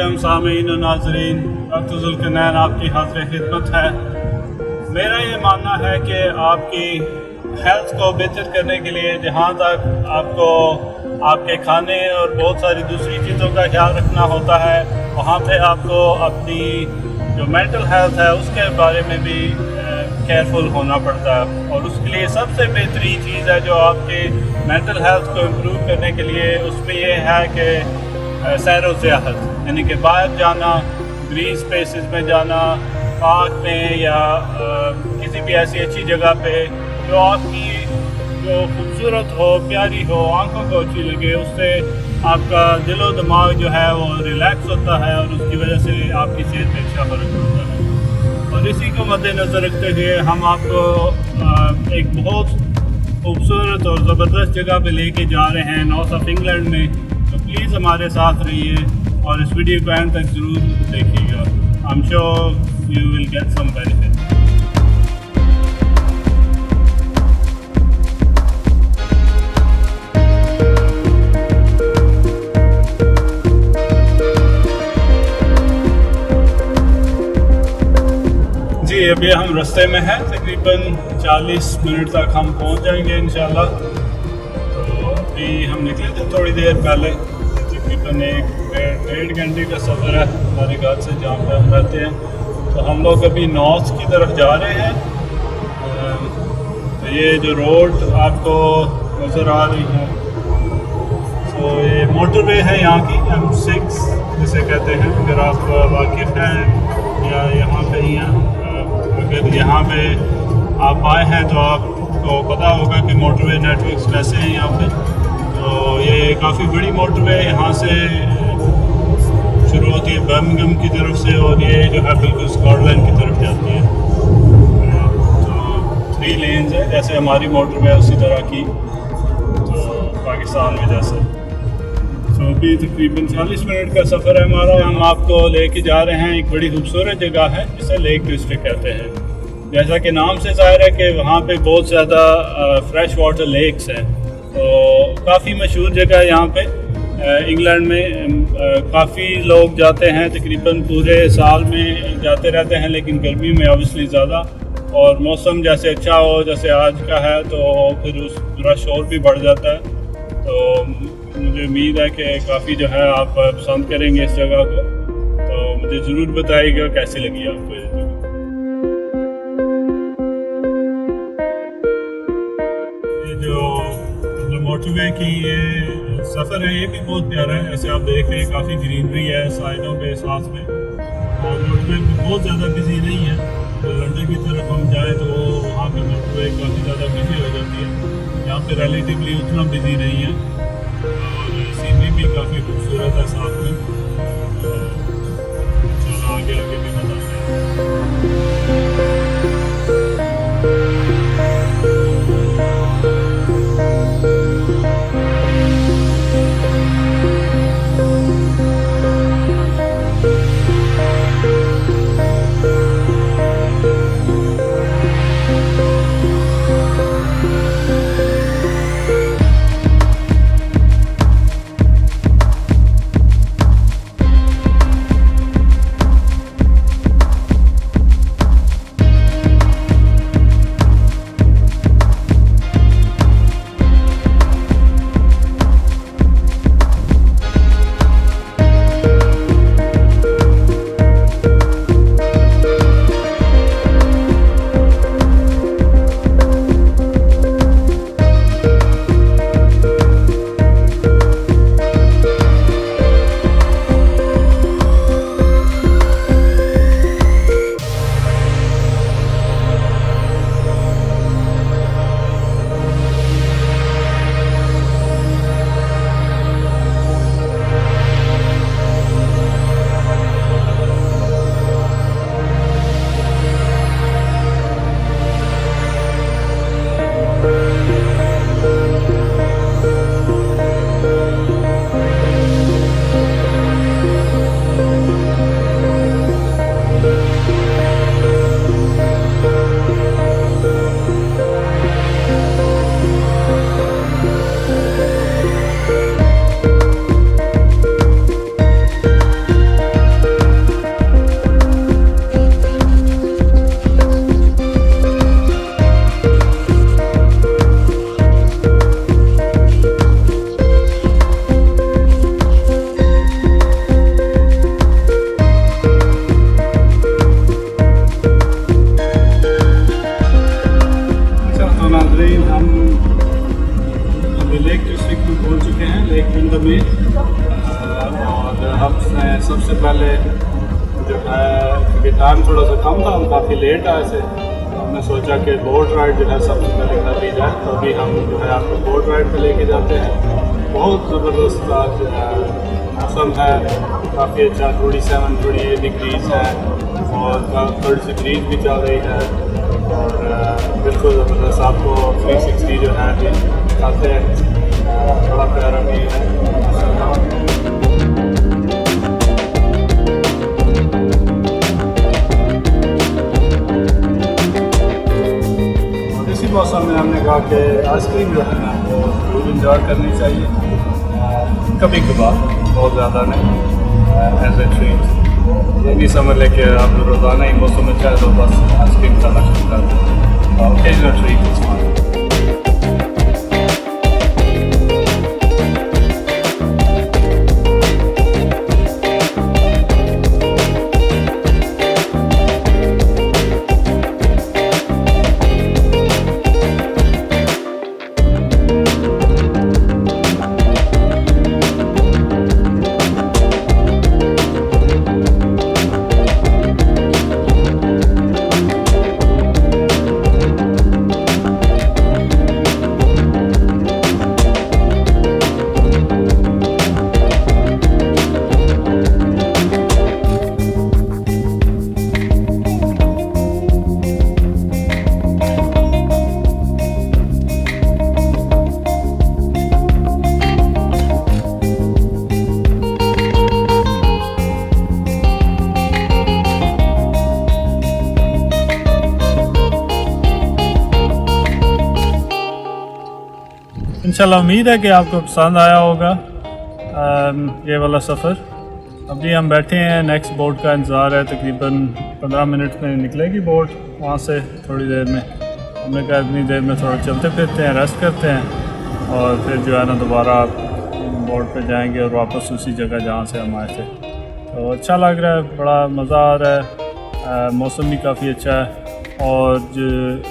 मोहतरम सामीन और नाजरीन, डॉक्टर जुल्करनैन आपकी हाज़िर खिदमत है। मेरा ये मानना है कि आपकी हेल्थ को बेहतर करने के लिए जहाँ तक आपको आपके खाने और बहुत सारी दूसरी चीज़ों का ख्याल रखना होता है, वहाँ पे आपको अपनी जो मेंटल हेल्थ है उसके बारे में भी केयरफुल होना पड़ता है। और उसके लिए सबसे बेहतरीन चीज़ है जो आपके मेंटल हेल्थ को इम्प्रूव करने के लिए, उसमें ये है कि सैर व सियाहत, यानी कि बाहर जाना, ग्रीन स्पेसेस में जाना, पार्क में या किसी भी ऐसी अच्छी जगह पे जो आपकी जो खूबसूरत हो, प्यारी हो, आंखों को अच्छी लगे, उससे आपका दिलो दिमाग जो है वो रिलैक्स होता है और उसकी वजह से आपकी सेहत पे अच्छा फ़र्क पड़ता है। और इसी को मद्देनज़र रखते हुए हम आपको एक बहुत खूबसूरत और ज़बरदस्त जगह पे लेके जा रहे हैं, नॉर्थ ऑफ इंग्लैंड में। तो प्लीज़ हमारे साथ रहिए और इस वीडियो को एंड तक ज़रूर देखिएगा। I am sure you will get some benefit. जी अभी हम रास्ते में हैं, तकरीबन 40 मिनट तक हम पहुंच जाएंगे इंशाल्लाह। तो अभी हम निकले थे थोड़ी देर पहले, तकरीबन 1-1.5 घंटे का सफ़र है हमारे घर से जहाँ पे हम रहते हैं। तो हम लोग अभी नॉर्थ की तरफ जा रहे हैं। तो ये जो रोड आपको नज़र आ रही है, तो ये मोटरवे है यहाँ की, M6 जिसे कहते हैं। अगर आप वाकिफ़ हैं या यहाँ पे ही हैं, अगर यहाँ पे आप आए हैं तो आपको पता होगा कि मोटरवे नेटवर्क्स कैसे हैं यहाँ पे। तो ये काफ़ी बड़ी मोटरवे यहाँ से शुरू होती है बर्मिंघम की तरफ से, और ये जो है बिल्कुल स्कॉटलैंड की तरफ जाती है। तो 3 लेन्स है, जैसे हमारी मोटरवे है उसी तरह की, तो पाकिस्तान में जैसे। तो अभी तकरीबन 40 मिनट का सफ़र है हमारा। हम आपको लेके जा रहे हैं, एक बड़ी खूबसूरत जगह है जिसे लेक डिस्ट्रिक्ट कहते हैं। जैसा कि नाम से ज़ाहिर है कि वहाँ पे बहुत ज़्यादा फ्रेश वाटर लेक्स हैं। तो काफ़ी मशहूर जगह है यहाँ पे। इंग्लैंड में काफ़ी लोग जाते हैं, तकरीबन पूरे साल में जाते रहते हैं, लेकिन गर्मी में ऑब्वियसली ज़्यादा, और मौसम जैसे अच्छा हो जैसे आज का है तो फिर उसका शोर भी बढ़ जाता है। तो मुझे उम्मीद है कि काफ़ी जो है आप पसंद करेंगे इस जगह को। तो मुझे ज़रूर बताइएगा कैसी लगी आपको ये जगह। ये जो मोटरवे की ये सफ़र है ये भी बहुत प्यारा है। जैसे आप देख रहे हैं काफ़ी ग्रीनरी है साइडों पे साथ में, और मोटरवे बहुत ज़्यादा बिजी नहीं है। तो लंदन की तरफ हम जाएँ तो वहाँ पे मोटरवे काफ़ी ज़्यादा बिजी हो जाती है। यहाँ पे रिलेटिवली उतना बिजी नहीं है, और सीनरी भी काफ़ी खूबसूरत है साथ में। चलो आगे भी बताते हैं। लेक में पहुंच चुके हैं, लेक विंडो में। और हमने सबसे पहले जो है, क्योंकि टाइम थोड़ा सा कम था, हम काफ़ी लेट आए थे, तो हमने सोचा कि बोट राइड जो है सबसे पहले कर ली जाए। तो अभी हम जो है आपको बोट राइड पे लेके जाते हैं। बहुत ज़बरदस्त आज मौसम है, काफ़ी अच्छा, 27-28 डिग्रीज है और थोड़ी सी ब्रीज भी चल रही है और बिल्कुल ज़बरदस्त। आपको 360 जो है अभी दिखाते हैं, बड़ा प्यारा भी है। और इसी मौसम में हमने कहा कि आइसक्रीम जो है ना वो जरूर इंजॉय करनी चाहिए, कभी कभार, बहुत ज़्यादा नहीं, एज ए ट्रीट। ये भी समझ लें कि आप रोज़ाना ही मौसम अच्छा है तो बस आइसक्रीम खाना शुरू कर दें, ओकेजनल ट्रीट इज़ फाइन। इंशाल्लाह उम्मीद है कि आपको पसंद आया होगा ये वाला सफ़र। अभी हम बैठे हैं, नेक्स्ट बोट का इंतज़ार है, तकरीबन 15 मिनट में निकलेगी बोट वहाँ से। थोड़ी देर में हमने कहा इतनी देर में थोड़ा चलते फिरते हैं, रेस्ट करते हैं और फिर जो है ना दोबारा बोट पे जाएंगे और वापस उसी जगह जहाँ से हम आए थे। तो अच्छा लग रहा है, बड़ा मज़ा आ रहा है, मौसम भी काफ़ी अच्छा है। और जो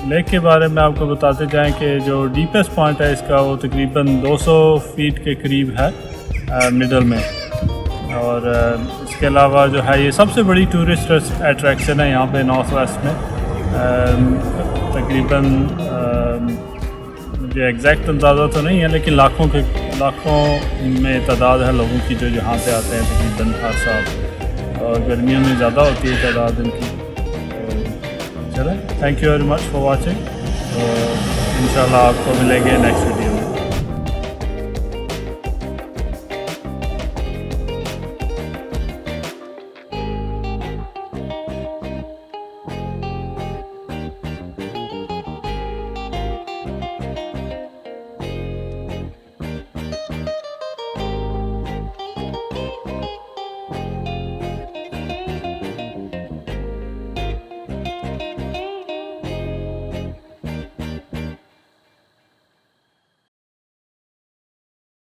लेक के बारे में आपको बताते जाएं कि जो डीपेस्ट पॉइंट है इसका वो तकरीबन 200 फीट के करीब है मिडल में। और इसके अलावा जो है ये सबसे बड़ी टूरिस्ट अट्रैक्शन है यहाँ पे नॉर्थ वेस्ट में। तकरीबन मुझे एग्जैक्ट अंदाज़ा तो नहीं है लेकिन लाखों में तादाद है लोगों की जो यहाँ पे आते हैं तकरीबन हर साल, और गर्मियों में ज़्यादा होती है तादाद इनकी। चलें, thank you very much for watching. तो इंशाल्लाह आपको मिलेंगे नेक्स्ट वीडियो।